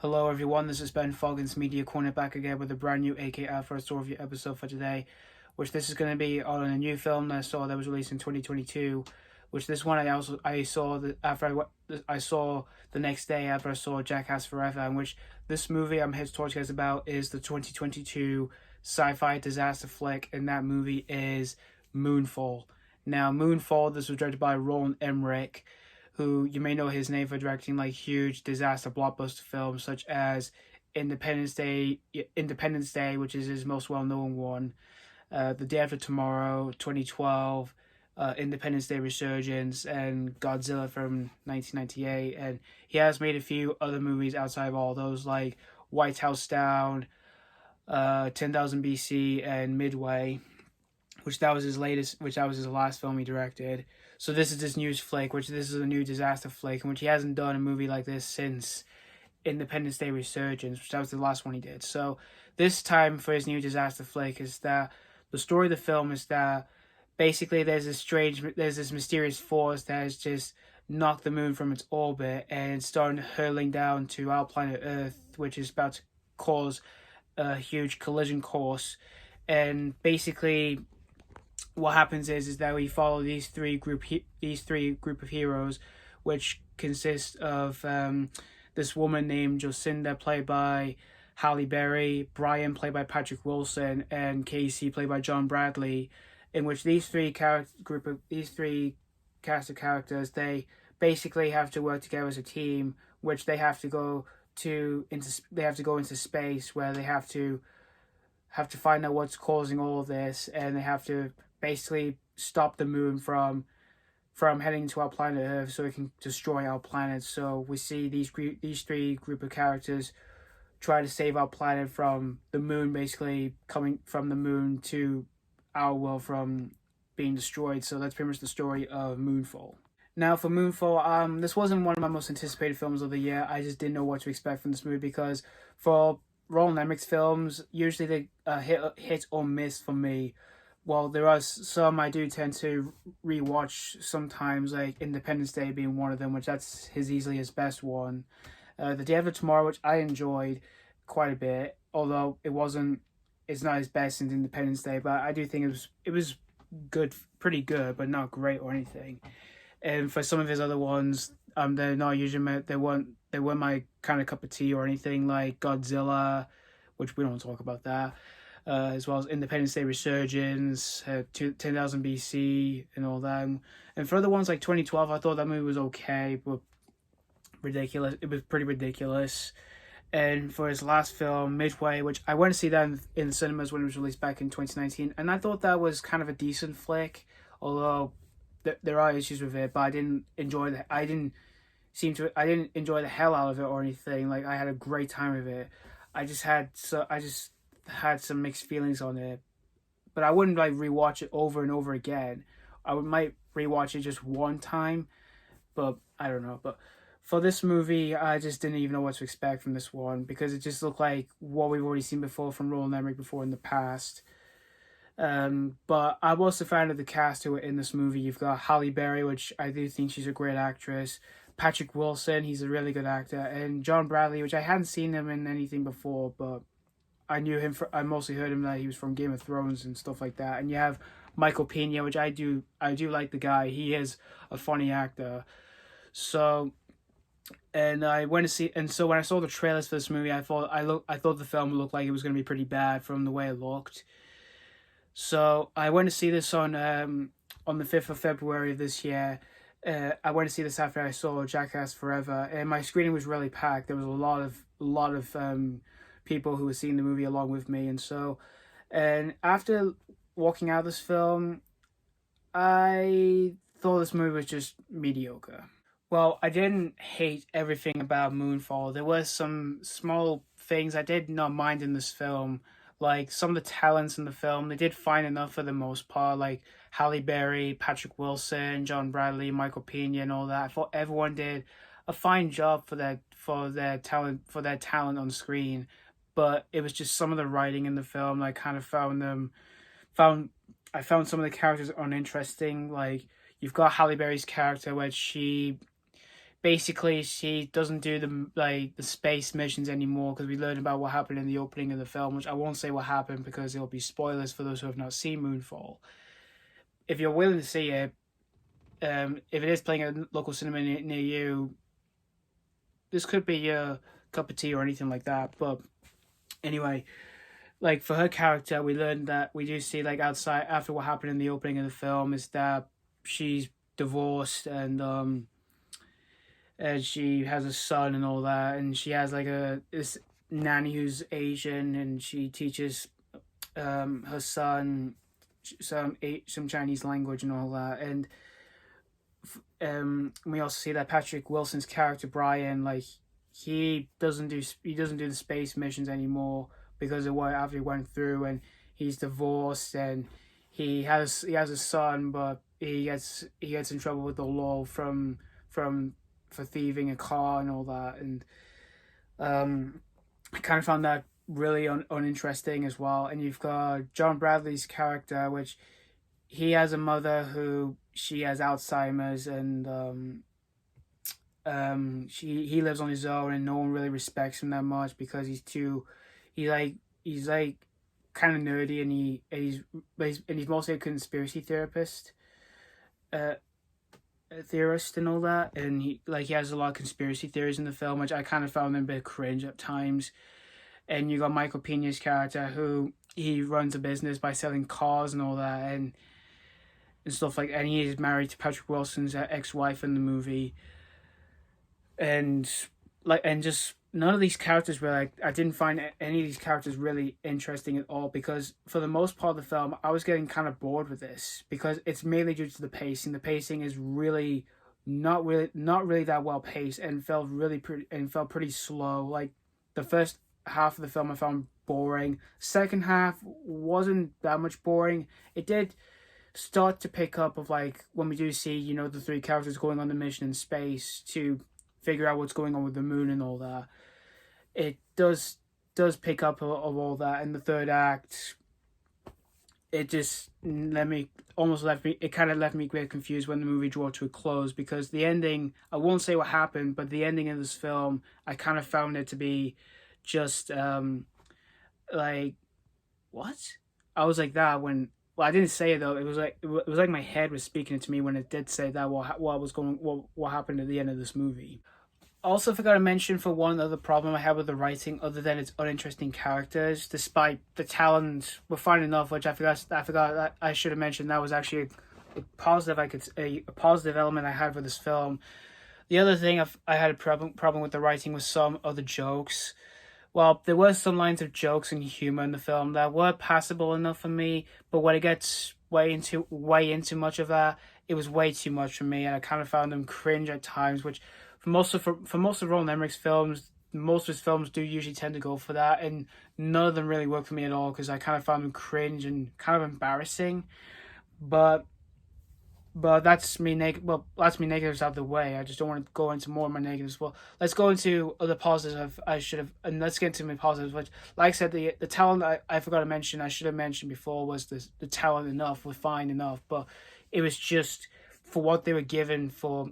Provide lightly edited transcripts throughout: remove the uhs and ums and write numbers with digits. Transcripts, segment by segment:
Hello everyone, this is Ben Foggins Media Corner back again with a brand new AK Alpha Story Review episode for today, which this is going to be on a new film that I saw that was released in 2022, which this one I saw I saw the next day after I saw Jackass Forever, in which this movie I'm here to talk to you guys about is the 2022 sci-fi disaster flick, and that movie is Moonfall. Now, Moonfall, this was directed by Roland Emmerich, who you may know his name for directing like huge disaster blockbuster films such as Independence Day, which is his most well-known one, The Day After Tomorrow, 2012, Independence Day Resurgence, and Godzilla from 1998. And he has made a few other movies outside of all those, like White House Down, 10,000 BC, and Midway, which that was his last film he directed. So this is this new flick, this is a new disaster flick, in which he hasn't done a movie like this since Independence Day Resurgence, which that was the last one he did. So this time for his new disaster flick is that the story of the film is that basically there's this mysterious force that has just knocked the moon from its orbit and started hurling down to our planet Earth, which is about to cause a huge collision course. And basically what happens is that we follow these three group of heroes, which consist of this woman named Jocinda, played by Halle Berry, Brian, played by Patrick Wilson, and Casey, played by John Bradley. In which these three cast of characters, they basically have to work together as a team, which they have to go into space, where they have to find out what's causing all of this, and they have to basically stop the moon from heading to our planet Earth so it can destroy our planet. So we see these three group of characters try to save our planet from the moon, basically coming from the moon to our world from being destroyed. So that's pretty much the story of Moonfall. Now for Moonfall, this wasn't one of my most anticipated films of the year. I just didn't know what to expect from this movie, because for Roland Emmerich's films, usually they hit or miss for me. Well, there are some I do tend to rewatch sometimes, like Independence Day being one of them, which that's easily his best one. The Day After Tomorrow, which I enjoyed quite a bit, although it's not his best since Independence Day, but I do think it was good, pretty good, but not great or anything. And for some of his other ones, they're not usually they weren't my kind of cup of tea or anything, like Godzilla, which we don't talk about that. As well as Independence Day Resurgence, 10,000 BC, and all that. And for other ones like 2012, I thought that movie was okay, but ridiculous. It was pretty ridiculous. And for his last film, Midway, which I went to see that in the cinemas when it was released back in 2019, and I thought that was kind of a decent flick, although there are issues with it, but I didn't enjoy the hell out of it or anything. Like, I had a great time with it. I just had some mixed feelings on it, but I wouldn't like rewatch it over and over again. Might rewatch it just one time, but I don't know. But for this movie, I just didn't even know what to expect from this one, because it just looked like what we've already seen before from Roland Emmerich before in the past. But I'm also a fan of the cast who are in this movie. You've got Halle Berry, which I do think she's a great actress. Patrick Wilson, he's a really good actor, and John Bradley, which I hadn't seen him in anything before, but I knew him I mostly heard him that he was from Game of Thrones and stuff like that. And you have Michael Peña, which I do like the guy. He is a funny actor. So, and I went to see, and so when I saw the trailers for this movie, I thought the film looked like it was going to be pretty bad from the way it looked. So I went to see this on the 5th of February of this year. I went to see this after I saw Jackass Forever, and my screening was really packed. There was a lot of people who were seeing the movie along with me, and after walking out of this film, I thought this movie was just mediocre. Well, I didn't hate everything about Moonfall. There were some small things I did not mind in this film, like some of the talents in the film. They did fine enough for the most part, like Halle Berry, Patrick Wilson, John Bradley, Michael Peña, and all that. I thought everyone did a fine job for their talent on screen. But it was just some of the writing in the film. I kind of found some of the characters uninteresting. Like, you've got Halle Berry's character, where she basically she doesn't do the space missions anymore, because we learned about what happened in the opening of the film, which I won't say what happened because it'll be spoilers for those who have not seen Moonfall. If you're willing to see it, if it is playing at a local cinema near you, this could be your cup of tea or anything like that. But anyway, like for her character, we learned that we do see like outside after what happened in the opening of the film is that she's divorced, and she has a son and all that, and she has like this nanny who's Asian, and she teaches her son some Chinese language and all that. And we also see that Patrick Wilson's character Brian, like he doesn't do the space missions anymore because of what after he went through, and he's divorced, and he has a son, but he gets in trouble with the law for thieving a car and all that. And I kind of found that really uninteresting as well. And you've got John Bradley's character, which he has a mother who she has Alzheimer's, and he lives on his own, and no one really respects him that much because he's kind of nerdy, and he's mostly a conspiracy theorist and all that, and he has a lot of conspiracy theories in the film, which I kind of found them a bit cringe at times. And you got Michael Peña's character, who he runs a business by selling cars and all that, and stuff like, and he is married to Patrick Wilson's ex-wife in the movie, and just none of these characters were like, I didn't find any of these characters really interesting at all, because for the most part of the film I was getting kind of bored with this, because it's mainly due to the pacing. The pacing is really not really that well paced, and felt pretty slow. Like the first half of the film I found boring. Second half wasn't that much boring. It did start to pick up of like when we do see the three characters going on the mission in space to figure out what's going on with the moon and all that. It does pick up of all that. In the third act, it just kind of left me quite confused when the movie drew to a close, because the ending, I won't say what happened, but the ending of this film, I kind of found it to be just like, what? I was like that when, well, I didn't say it though. It was like my head was speaking to me when it did say that what happened at the end of this movie. Also forgot to mention, for one other problem I had with the writing, other than its uninteresting characters, despite the talent were fine enough, which I forgot that I should have mentioned. That was actually a positive element I had for this film. The other thing I had a problem with the writing was some of the jokes. Well, there were some lines of jokes and humor in the film that were passable enough for me, but when it gets way into much of that, it was way too much for me, and I kind of found them cringe at times, which for most of Roland Emmerich's films, most of his films do usually tend to go for that, and none of them really work for me at all, because I kind of found them cringe and kind of embarrassing. But that's me that's me negatives out of the way. I just don't want to go into more of my negatives. Well, let's go into other positives and let's get into my positives, which, like I said, the talent I forgot to mention, I should have mentioned before, was the talent was fine enough, but it was just for what they were given for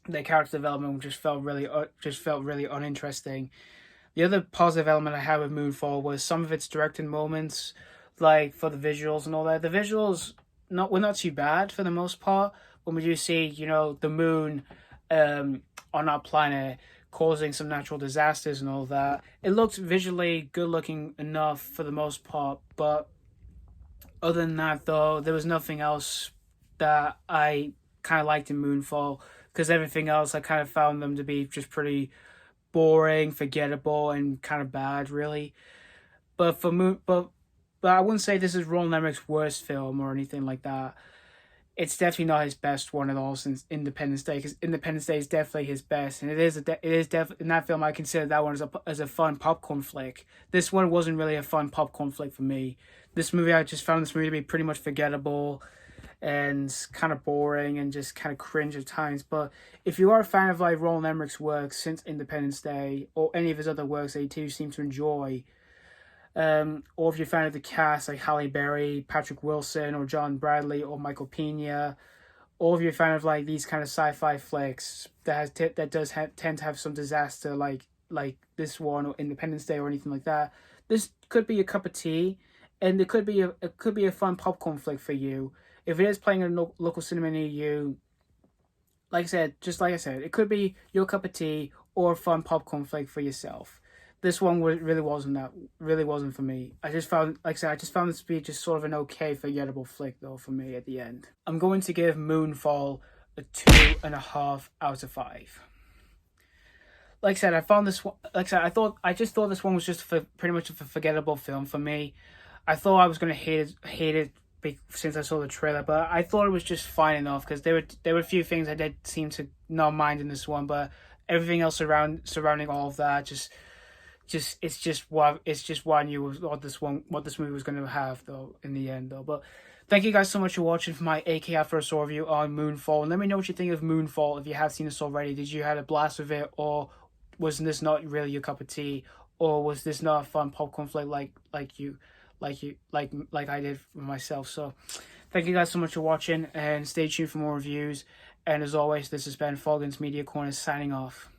their character development, just felt really uninteresting. The other positive element I had with Moonfall was some of its directing moments, like for the visuals and all that. The visuals were not too bad for the most part. When we do see, the moon on our planet causing some natural disasters and all that, it looked visually good looking enough for the most part. But other than that, though, there was nothing else that I kind of liked in Moonfall, because everything else I kind of found them to be just pretty boring, forgettable, and kind of bad, really. But but I wouldn't say this is Roland Emmerich's worst film or anything like that. It's definitely not his best one at all since Independence Day, because Independence Day is definitely his best, and it is in that film I consider that one as a fun popcorn flick. This one wasn't really a fun popcorn flick for me. I just found this movie to be pretty much forgettable and kind of boring and just kind of cringe at times. But if you are a fan of like Roland Emmerich's work since Independence Day, or any of his other works that you do seem to enjoy, or if you're a fan of the cast like Halle Berry, Patrick Wilson, or John Bradley, or Michael Peña, or if you're a fan of like these kind of sci-fi flicks that does tend to have some disaster, like this one or Independence Day or anything like that, this could be a cup of tea, and it could be a fun popcorn flick for you. If it is playing in a local cinema near you, like I said, it could be your cup of tea or a fun popcorn flick for yourself. This one really wasn't for me. I just found this to be just sort of an okay forgettable flick though for me at the end. I'm going to give Moonfall a 2.5 out of 5. Like I said, I found this one. Like I said, I just thought this one was just pretty much a forgettable film for me. I thought I was gonna hate it since I saw the trailer, but I thought it was just fine enough because there were a few things I did seem to not mind in this one, but everything else surrounding all of that it's just what I knew was what this movie was going to have though in the end though. But thank you guys so much for watching for my AKA first review on Moonfall, and let me know what you think of Moonfall if you have seen this already. Did you have a blast with it, or was this not really your cup of tea, or was this not a fun popcorn flick like I did for myself? So thank you guys so much for watching, and stay tuned for more reviews. And as always, this has been Foggins Media Corner signing off.